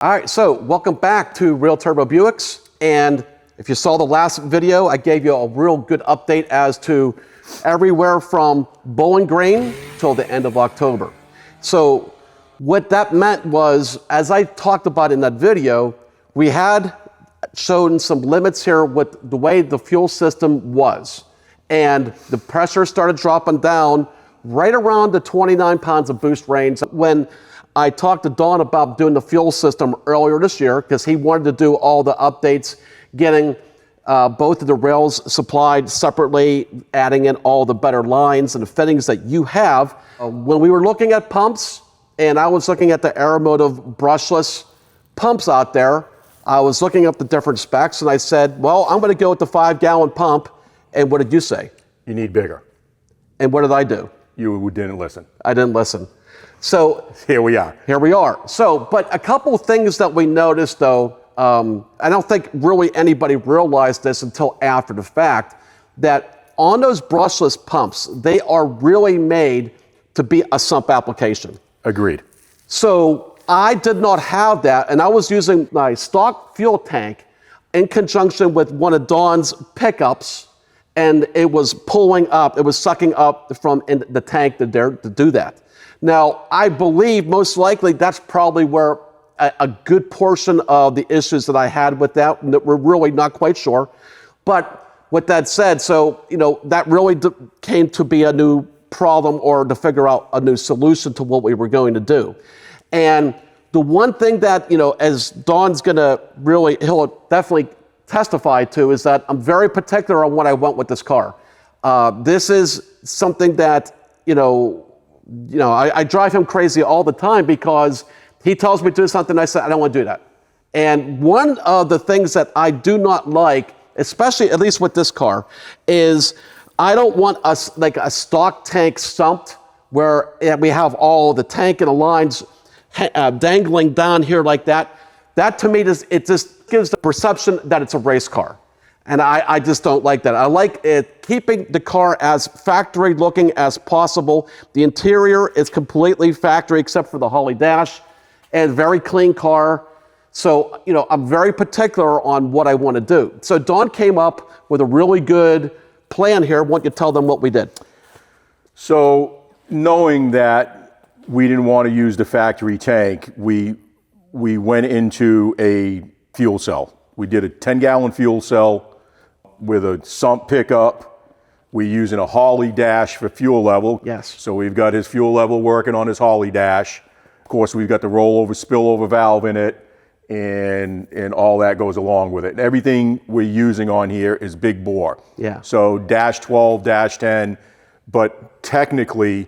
All right, so welcome back to Real Turbo Buicks. And if you saw the last video, I gave you a real good update as to everywhere from Bowling Green till the end of October. So what that meant was, as I talked about in that video, we had shown some limits here with the way the fuel system was. And the pressure started dropping down right around the 29 pounds of boost range when I talked to Don about doing the fuel system earlier this year because he wanted to do all the updates, getting both of the rails supplied separately, adding in all the better lines and the fittings that you have. When we were looking at pumps, and I was looking at the Aeromotive Brushless pumps out there, I was looking up the different specs, and I said, well, I'm going to go with the 5-gallon pump. And what did you say? You need bigger. And what did I do? You didn't listen. I didn't listen. So here we are. Here we are. So, but a couple of things that we noticed, though, I don't think really anybody realized this until after the fact, that on those brushless pumps, they are really made to be a sump application. Agreed. So I did not have that, and I was using my stock fuel tank in conjunction with one of Don's pickups, and it was pulling up, it was sucking up from in the tank to do that. Now, I believe most likely that's probably where a good portion of the issues that I had with that, we're really not quite sure. But with that said, so, that really came to be a new problem or to figure out a new solution to what we were going to do. And the one thing that, as Don's gonna he'll definitely testify to is that I'm very particular on what I want with this car. This is something that, I drive him crazy all the time because he tells me to do something, I say, I don't want to do that. And one of the things that I do not like, especially at least with this car, is I don't want like a stock tank sumped where we have all the tank and the lines dangling down here like that. That to me, it just gives the perception that it's a race car. And I just don't like that. I like it keeping the car as factory looking as possible. The interior is completely factory except for the Holley dash, and very clean car. So, I'm very particular on what I want to do. So Don came up with a really good plan here. Why don't you tell them what we did? So knowing that we didn't want to use the factory tank, we went into a fuel cell. We did a 10-gallon fuel cell with a sump pickup. We're using a Holley dash for fuel level. Yes. So we've got his fuel level working on his Holley dash. Of course, we've got the rollover spillover valve in it, and all that goes along with it. And everything we're using on here is big bore. Yeah. So dash 12, dash 10, but technically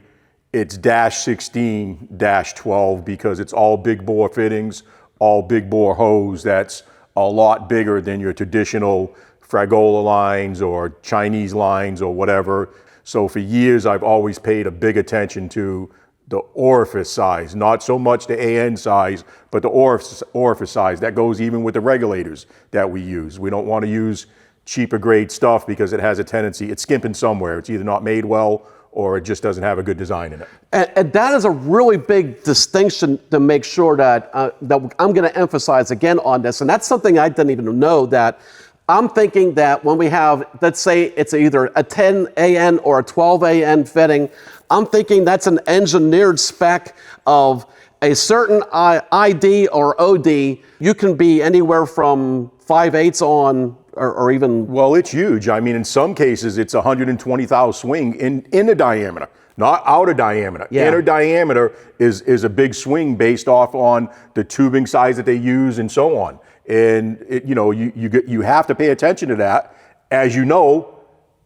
it's dash 16, dash 12 because it's all big bore fittings, all big bore hose. That's a lot bigger than your traditional Fragola lines or Chinese lines or whatever. So for years, I've always paid a big attention to the orifice size, not so much the AN size, but the orifice size. That goes even with the regulators that we use. We don't want to use cheaper grade stuff because it has a tendency, it's skimping somewhere. It's either not made well or it just doesn't have a good design in it. And that is a really big distinction to make sure that, that I'm going to emphasize again on this. And that's something I didn't even know, that I'm thinking that when we have, let's say it's either a 10 AN or a 12 AN fitting, I'm thinking that's an engineered spec of a certain ID or OD. You can be anywhere from 5/8 on or even... Well, it's huge. I mean, in some cases, it's 120 thou swing in the diameter, not outer diameter. Yeah. Inner diameter is a big swing based off on the tubing size that they use and so on. And you have to pay attention to that. As you know,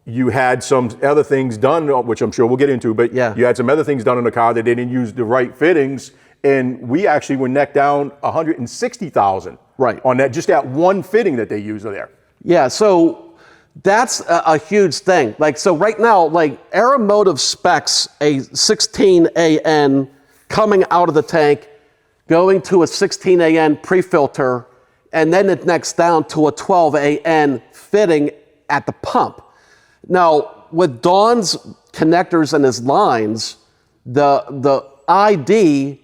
you had some other things done, which I'm sure we'll get into, but yeah, you had some other things done in the car that they didn't use the right fittings, and we actually were neck down 160,000 right on that, just that one fitting that they use there. Yeah, so that's a huge thing. Like, so right now, like Aeromotive specs a 16 AN coming out of the tank, going to a 16 AN pre-filter, and then it necks down to a 12 AN fitting at the pump. Now, with Don's connectors and his lines, the ID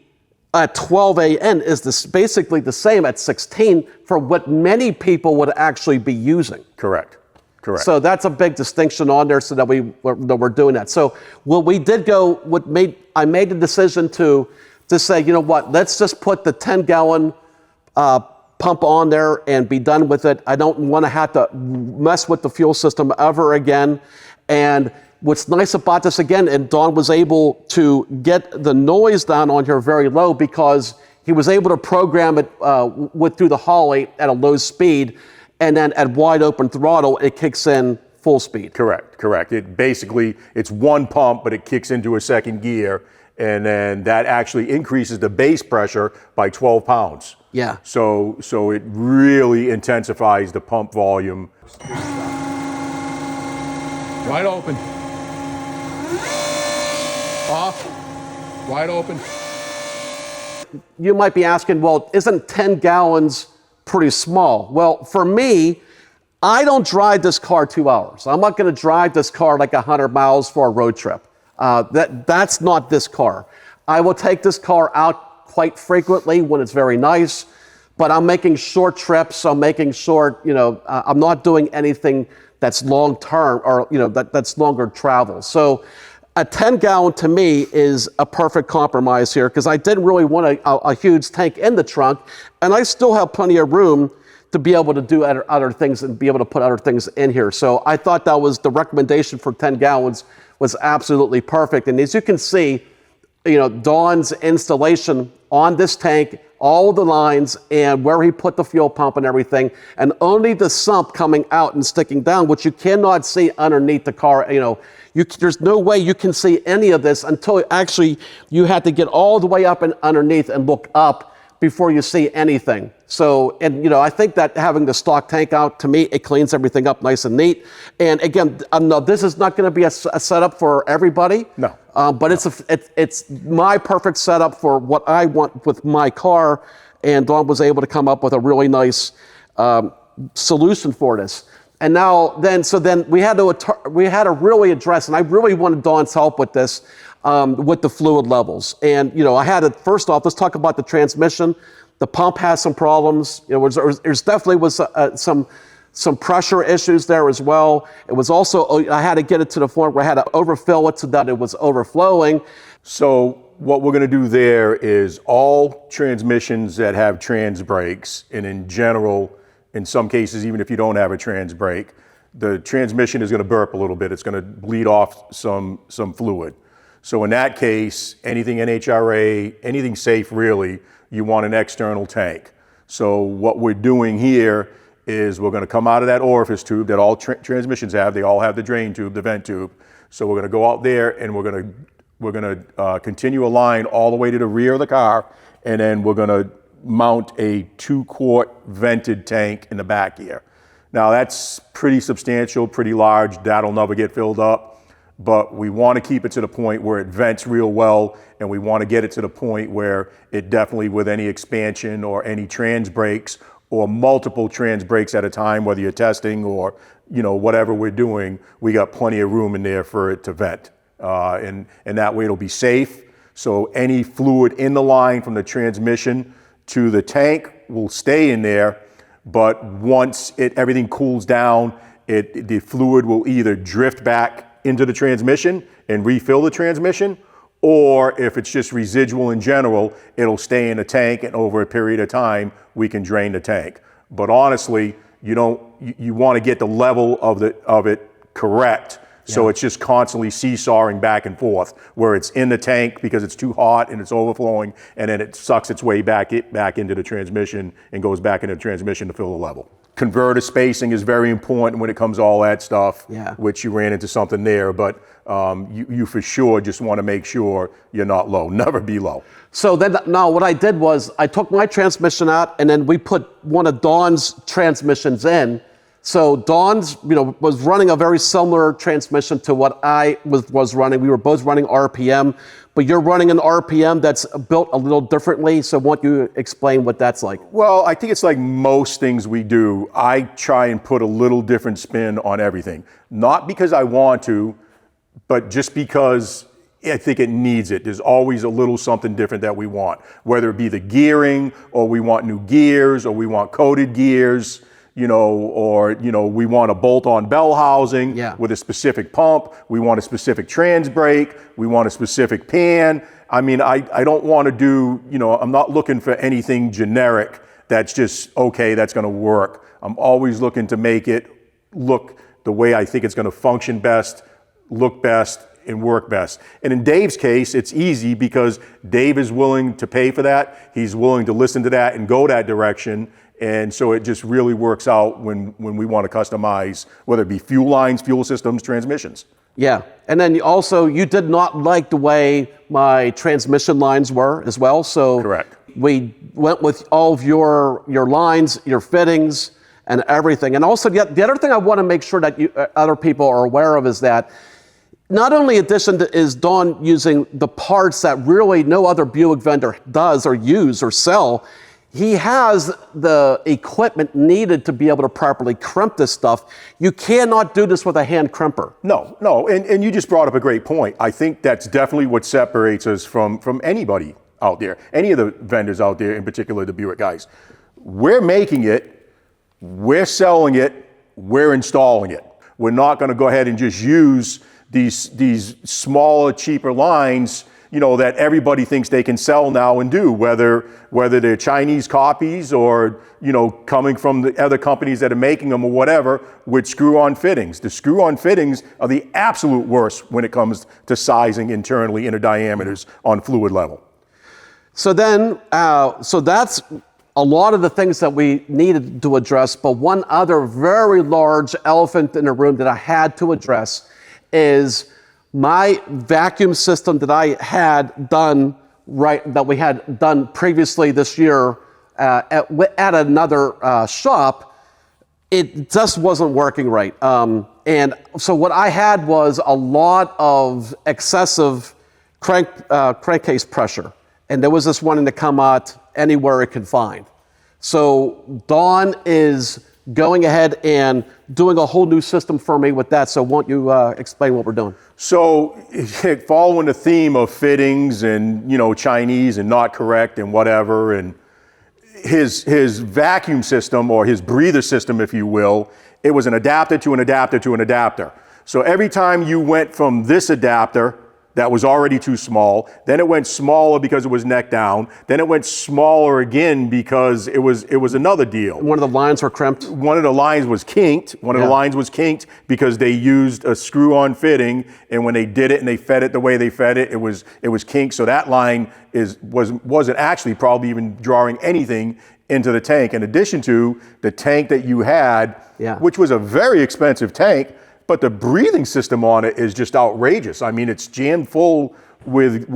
at 12 AN is basically the same at 16 for what many people would actually be using. Correct. Correct. So that's a big distinction on there, so that we're doing that. So what we did go, I made the decision to say, you know what, let's just put the 10-gallon pump on there and be done with it. I don't want to have to mess with the fuel system ever again. And what's nice about this again, and Don was able to get the noise down on here very low because he was able to program it through the Holley at a low speed, and then at wide open throttle, it kicks in full speed. Correct, correct. It's one pump, but it kicks into a second gear, and then that actually increases the base pressure by 12 pounds. Yeah. So it really intensifies the pump volume. Wide open. Off. Wide open. You might be asking, well, isn't 10 gallons pretty small? Well, for me, I don't drive this car 2 hours. I'm not going to drive this car like 100 miles for a road trip. That's not this car. I will take this car out quite frequently when it's very nice, but I'm making short trips. I'm making short, I'm not doing anything that's long term or, that's longer travel. So a 10-gallon to me is a perfect compromise here because I didn't really want a huge tank in the trunk, and I still have plenty of room to be able to do other things and be able to put other things in here. So I thought that was the recommendation for 10 gallons was absolutely perfect. And as you can see, Don's installation on this tank, all the lines and where he put the fuel pump and everything, and only the sump coming out and sticking down, which you cannot see underneath the car. There's no way you can see any of this until actually you had to get all the way up and underneath and look up before you see anything. So, and I think that having the stock tank out, to me, it cleans everything up nice and neat. And again, no, this is not going to be a setup for everybody. No. But it's my perfect setup for what I want with my car. And Don was able to come up with a really nice solution for this. And then we had to really address, and I really wanted Don's help with this, with the fluid levels. And I had to, first off, let's talk about the transmission. The pump has some problems. There's definitely was some pressure issues there as well. It was also, I had to get it to the point where I had to overfill it so that it was overflowing. So what we're going to do there is all transmissions that have trans brakes, and in general, in some cases, even if you don't have a trans brake, the transmission is going to burp a little bit. It's going to bleed off some fluid. So in that case, anything NHRA, anything safe really, you want an external tank. So what we're doing here is we're going to come out of that orifice tube that all transmissions have. They all have the drain tube, the vent tube. So we're going to go out there and we're going to continue a line all the way to the rear of the car, and then we're going to mount a 2-quart vented tank in the back here. Now that's pretty substantial, pretty large. That'll never get filled up, but we want to keep it to the point where it vents real well, and we want to get it to the point where it definitely, with any expansion or any trans brakes or multiple trans brakes at a time, whether you're testing or whatever we're doing, we got plenty of room in there for it to vent, and that way it'll be safe. So any fluid in the line from the transmission to the tank will stay in there, but once everything cools down, the fluid will either drift back into the transmission and refill the transmission, or if it's just residual in general, it'll stay in the tank, and over a period of time, we can drain the tank. But honestly, you want to get the level of it correct. So it's just constantly seesawing back and forth, where it's in the tank because it's too hot and it's overflowing, and then it sucks its way back into the transmission and goes back into the transmission to fill the level. Converter spacing is very important when it comes to all that stuff, which you ran into something there, but you for sure just want to make sure you're not low. Never be low. So then, now what I did was I took my transmission out, and then we put one of Don's transmissions in. So Don's, was running a very similar transmission to what I was running. We were both running RPM, but you're running an RPM that's built a little differently. So why don't you explain what that's like? Well, I think it's like most things we do. I try and put a little different spin on everything. Not because I want to, but just because I think it needs it. There's always a little something different that we want, whether it be the gearing, or we want new gears, or we want coated gears, or we want a bolt-on bell housing with a specific pump. We want a specific trans brake. We want a specific pan. I mean, I don't want to do, I'm not looking for anything generic that's just, okay, that's going to work. I'm always looking to make it look the way I think it's going to function best, look best, and work best. And in Dave's case, it's easy because Dave is willing to pay for that. He's willing to listen to that and go that direction. And so it just really works out when we want to customize, whether it be fuel lines, fuel systems, transmissions. Yeah, and then you did not like the way my transmission lines were as well. So correct. We went with all of your lines, your fittings, and everything. And also, the other thing I want to make sure that other people are aware of is that not only is Don using the parts that really no other Buick vendor does or use or sell, he has the equipment needed to be able to properly crimp this stuff. You cannot do this with a hand crimper. No, and you just brought up a great point. I think that's definitely what separates us from anybody out there, any of the vendors out there, in particular the Buick guys. We're making it, we're selling it, we're installing it. We're not going to go ahead and just use these smaller, cheaper lines, that everybody thinks they can sell now and do, whether they're Chinese copies or, coming from the other companies that are making them or whatever, with screw-on fittings. The screw-on fittings are the absolute worst when it comes to sizing internally, inner diameters on fluid level. So then, so that's a lot of the things that we needed to address, but one other very large elephant in the room that I had to address is my vacuum system that I had done that we had done previously this year at another shop. It just wasn't working right. And so what I had was a lot of excessive crankcase pressure. And there was this wanting to come out anywhere it could find. So Don is going ahead and doing a whole new system for me with that. So won't you explain what we're doing? So following the theme of fittings and, Chinese and not correct and whatever, and his vacuum system, or his breather system, if you will, it was an adapter to an adapter to an adapter. So every time you went from this adapter that was already too small, then it went smaller because it was neck down, then it went smaller again because it was another deal. One of the lines were crimped? One of the lines was kinked. One of the lines was kinked because they used a screw-on fitting, and when they did it and they fed it the way they fed it, it was kinked. So that line wasn't actually probably even drawing anything into the tank, in addition to the tank that you had, which was a very expensive tank. But the breathing system on it is just outrageous. I mean, it's jammed full with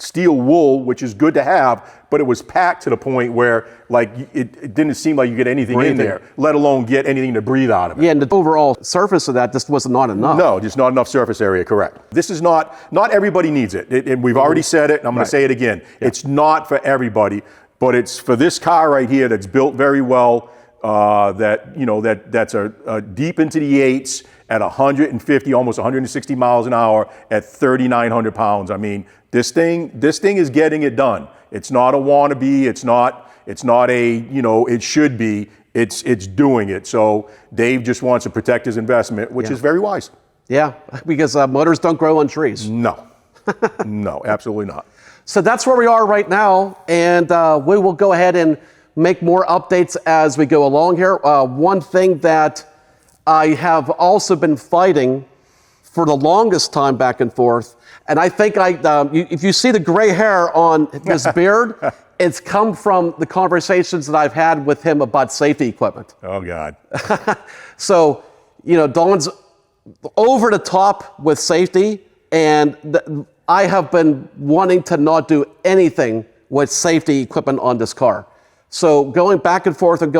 steel wool, which is good to have, but it was packed to the point where, it didn't seem like you get anything in there, let alone get anything to breathe out of it. Yeah, and the overall surface of that just was not enough. No, just not enough surface area, correct. This is not everybody needs it. And we've already said it, and I'm going to say it again. Yeah. It's not for everybody, but it's for this car right here that's built very well. That's a deep into the eights at 150, almost 160 miles an hour at 3,900 pounds. I mean, this thing is getting it done. It's not a wannabe. It's not a, it should be. It's doing it. So Dave just wants to protect his investment, which is very wise. Yeah, because motors don't grow on trees. No, no, absolutely not. So that's where we are right now, and we will go ahead and make more updates as we go along here. One thing that I have also been fighting for the longest time back and forth, and I think if you see the gray hair on his beard, it's come from the conversations that I've had with him about safety equipment. Oh, God. So, Don's over the top with safety, and I have been wanting to not do anything with safety equipment on this car. So going back and forth, and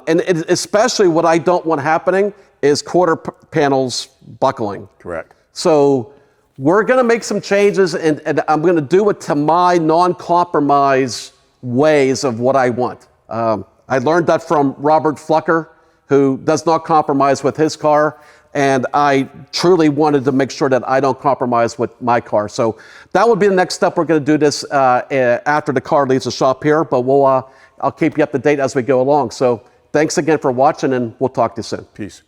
especially what I don't want happening is quarter panels buckling. Correct. So we're going to make some changes, and I'm going to do it to my non-compromise ways of what I want. I learned that from Robert Flucker, who does not compromise with his car. And I truly wanted to make sure that I don't compromise with my car. So that would be the next step. We're going to do this after the car leaves the shop here, but I'll keep you up to date as we go along. So thanks again for watching, and we'll talk to you soon. Peace.